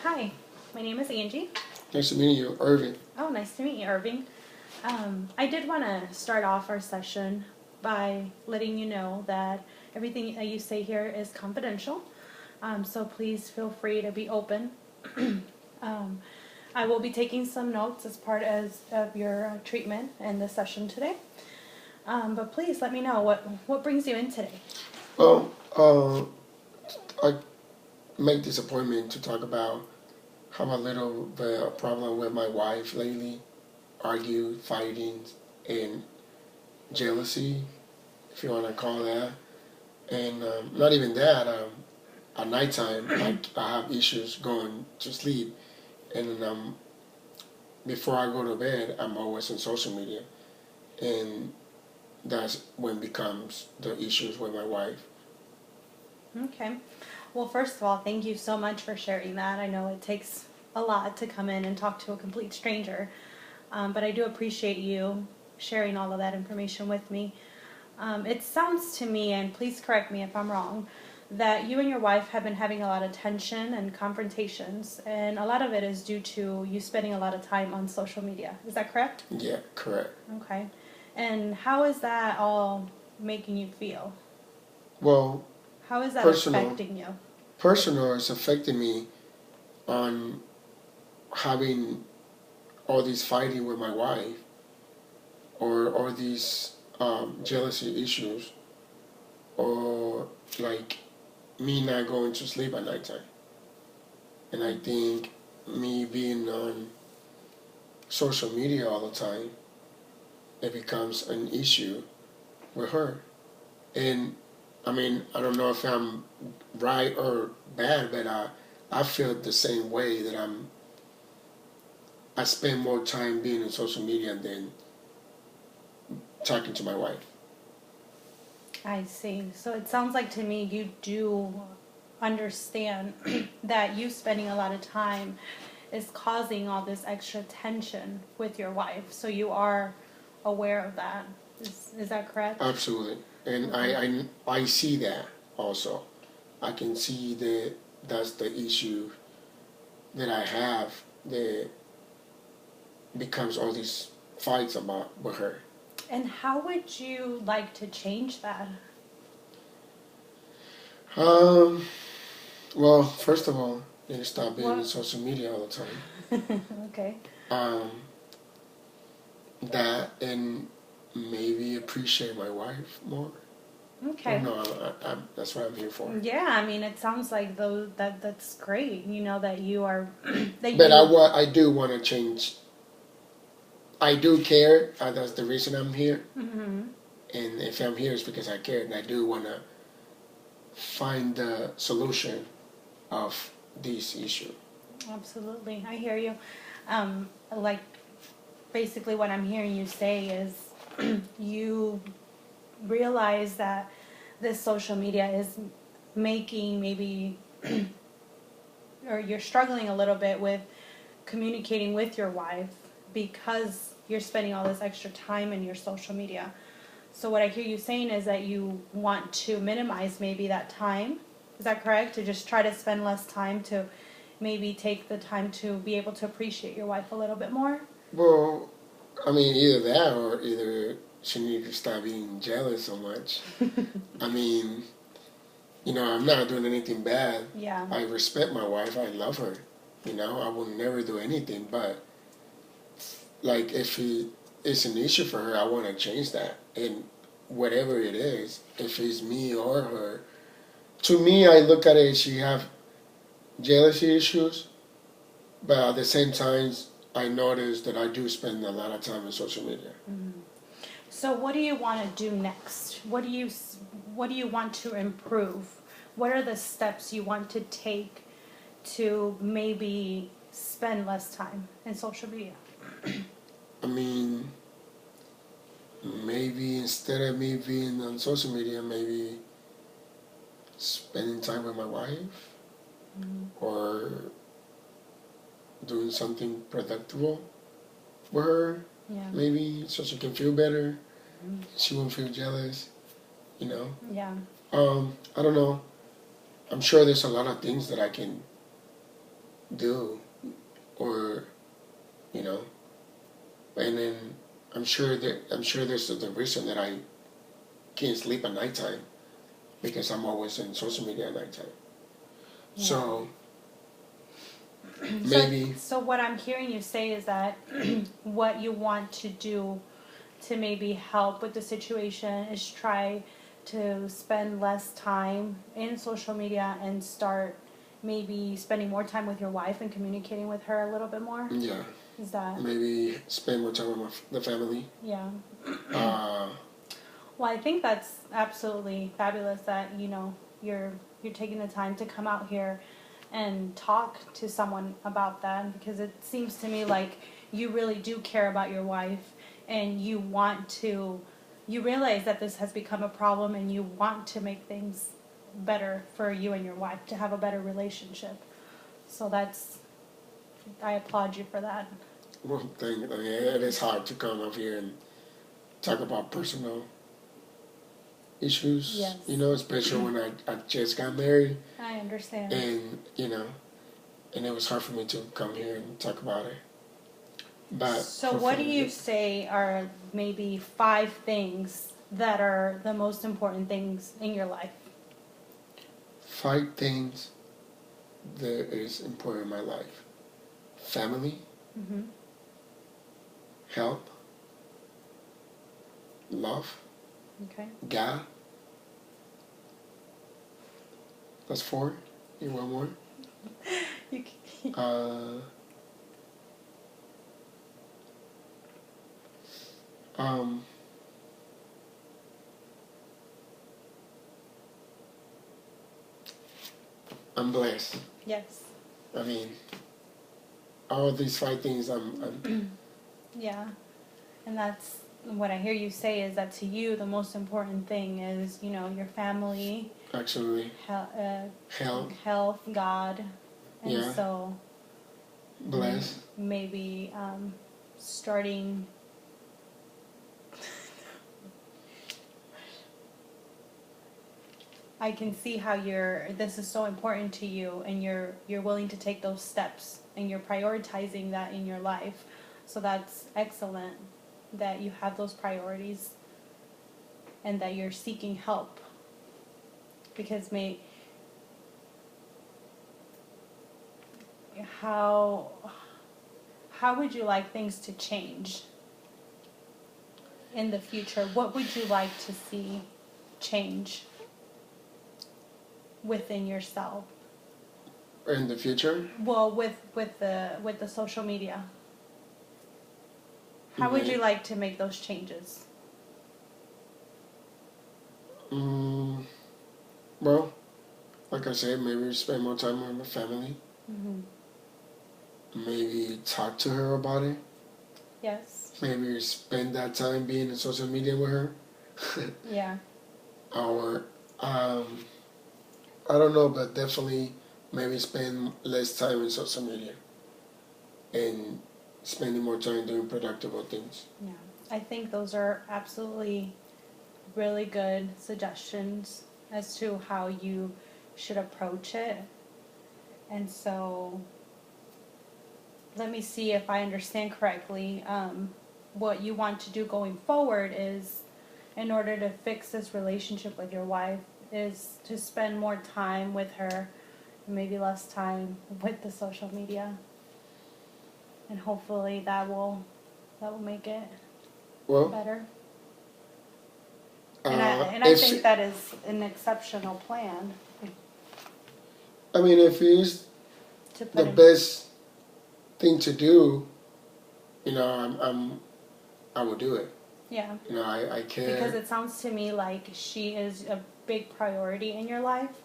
Hi, my name is Angie. Nice to meet you, Irving. Oh, nice to meet you, Irving. I did want to start off our session by letting you know that everything that you say here is confidential. So please feel free to be open. I will be taking some notes as part of your treatment and the session today. But please let me know what brings you in today. Well, I made this appointment to talk about have a little bit of problem with my wife lately, argue, fighting, and jealousy, if you want to call that. And not even that. At nighttime, I have issues going to sleep, and before I go to bed, I'm always on social media, and that's when becomes the issues with my wife. Okay. Well, first of all, thank you so much for sharing that. I know it takes a lot to come in and talk to a complete stranger, but I do appreciate you sharing all of that information with me. It sounds to me, and please correct me if I'm wrong, that you and your wife have been having a lot of tension and confrontations, and a lot of it is due to you spending a lot of time on social media. Is that correct? Yeah, correct. Okay. And how is that all making you feel? Well, How is that personal. affecting you? Personal is affecting me on having all these fighting with my wife or these jealousy issues or like me not going to sleep at nighttime. And I think me being on social media all the time, it becomes an issue with her. And I mean, I don't know if I'm right or bad, but I feel the same way that I spend more time being on social media than talking to my wife. I see. So it sounds like to me you do understand that you spending a lot of time is causing all this extra tension with your wife. So you are aware of that. Is that correct? Absolutely. And Okay. I see that also. I can see that that's the issue that I have that becomes all these fights about with her. And how would you like to change that? Um, well, first of all, you need to stop being on What? social media all the time. Okay. Um, that and maybe appreciate my wife more. I don't Okay. know. That's what I'm here for. Yeah, I mean, it sounds like that's great. You know that you are that But you. I do want to change. I do care. That's the reason I'm here. Mhm. And if I'm here, it's because I care, and I do want to find the solution of this issue. Absolutely, I hear you. Like basically, what I'm hearing you say is you realize that this social media is making maybe, or you're struggling a little bit with communicating with your wife because you're spending all this extra time in your social media. So what I hear you saying is that you want to minimize maybe that time. Is that correct? To just try to spend less time to maybe take the time to be able to appreciate your wife a little bit more? Well, I mean, either that or either she needs to stop being jealous so much. I mean, I'm not doing anything bad. Yeah. I respect my wife. I love her. I will never do anything. But like, if it's an issue for her, I want to change that. And whatever it is, if it's me or her, to me, I look at it. She have jealousy issues, but at the same time, I notice that I do spend a lot of time on social media. Mm-hmm. So what do you want to do next? What do you want to improve? What are the steps you want to take to maybe spend less time in social media? I mean, maybe instead of me being on social media, maybe spending time with my wife or doing something productive with her, Yeah. maybe so she can feel better. She won't feel jealous, you know. Yeah. I don't know. I'm sure there's a lot of things that I can do, or and then I'm sure there's the reason that I can't sleep at nighttime because I'm always in social media at nighttime. Yeah. So maybe. So what I'm hearing you say is that what you want to do to maybe help with the situation is try to spend less time in social media and start maybe spending more time with your wife and communicating with her a little bit more. Yeah. Is that Maybe spend more time with the family. Yeah. Uh, Well, I think that's absolutely fabulous that you're taking the time to come out here and talk to someone about that, because it seems to me like you really do care about your wife and you realize that this has become a problem and you want to make things better for you and your wife, to have a better relationship. So I applaud you for that. one thing, it is hard to come up here and talk about personal issues. Yes. Especially when I just got married. I understand. And and it was hard for me to come here and talk about it. But so what do you say are maybe 5 things that are the most important things in your life? 5 things that is important in my life: family, Mm-hmm. health, love, Okay. God. That's 4. You want more? You can, I'm blessed. yes. I mean, all these 5 things I'm Yeah. And that's what I hear you say, is that to you the most important thing is, your family, actually health, God, and Yeah. so blessed. maybe starting. I can see how this is so important to you, and you're willing to take those steps, and you're prioritizing that in your life. So that's excellent that you have those priorities and that you're seeking help, because how would you like things to change in the future? What would you like to see change within yourself? In the future? Well, with the social media, how would you like to make those changes? Well, like I said, maybe spend more time with my family. Mm-hmm. Maybe talk to her about it. Yes. Maybe spend that time being in social media with her. Yeah. Or I don't know, but definitely maybe spend less time in social media and spending more time doing productive things. Yeah. I think those are absolutely really good suggestions as to how you should approach it. And so let me see if I understand correctly. What you want to do going forward is, in order to fix this relationship with your wife, is to spend more time with her, and maybe less time with the social media. And hopefully that will make it better. And I think that is an exceptional plan. I mean, if it's the best thing to do, I will do it. Yeah. I care. Because it sounds to me like she is a big priority in your life,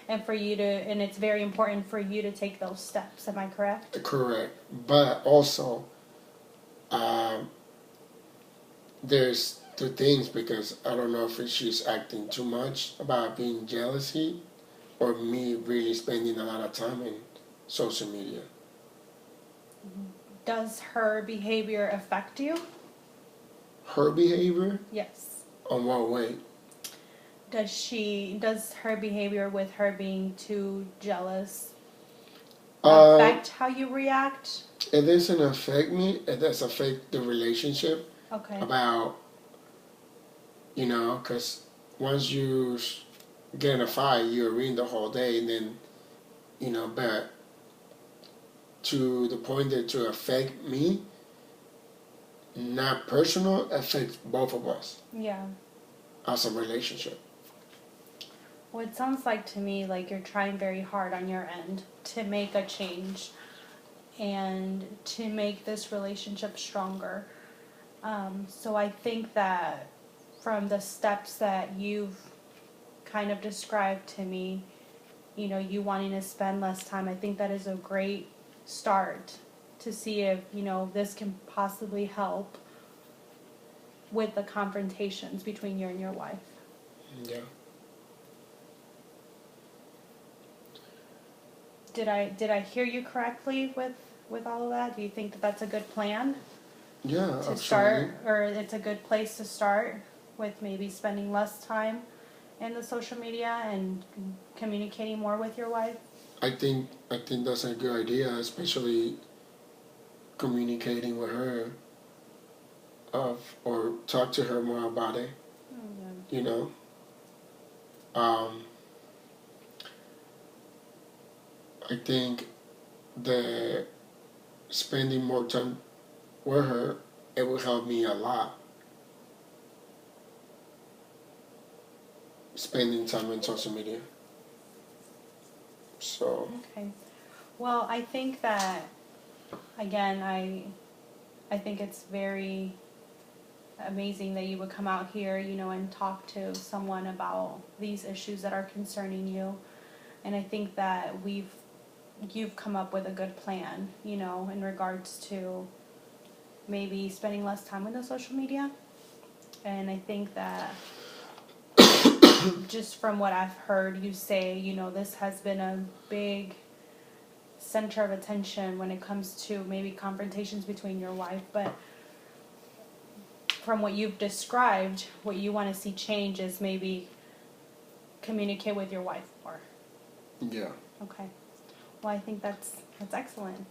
and it's very important for you to take those steps. Am I correct? Correct. But also, there's 2 things, because I don't know if she's acting too much about being jealousy, or me really spending a lot of time in social media. Does her behavior affect you? Her behavior? Yes. On what way? Does her behavior with her being too jealous affect how you react? It doesn't affect me. It does affect the relationship. Okay. About, because once you get in a fight, you're reading the whole day, and then, but to the point that to affect me, not personal, affects both of us. Yeah. As a relationship. Well, it sounds like to me like you're trying very hard on your end to make a change and to make this relationship stronger. So I think that from the steps that you've kind of described to me, you wanting to spend less time, I think that is a great start to see if, this can possibly help with the confrontations between you and your wife. Yeah. Did I hear you correctly with all of that? Do you think that that's a good plan? Yeah, to absolutely. start, or it's a good place to start with maybe spending less time in the social media and communicating more with your wife? I think that's a good idea, especially communicating with her or talk to her more about it. Yeah. I think that spending more time with her, it will help me a lot. Spending time on social media. So. Okay. Well, I think that, again, I think it's very amazing that you would come out here, and talk to someone about these issues that are concerning you. And I think that you've come up with a good plan, in regards to maybe spending less time with the social media. And I think that just from what I've heard you say, this has been a big center of attention when it comes to maybe confrontations between your wife. But from what you've described, what you want to see change is maybe communicate with your wife more. Yeah. Okay. Well, I think that's excellent.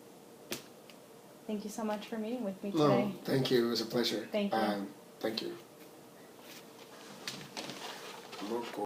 Thank you so much for meeting with me today. No, thank you. It was a pleasure. Thank you. Thank you.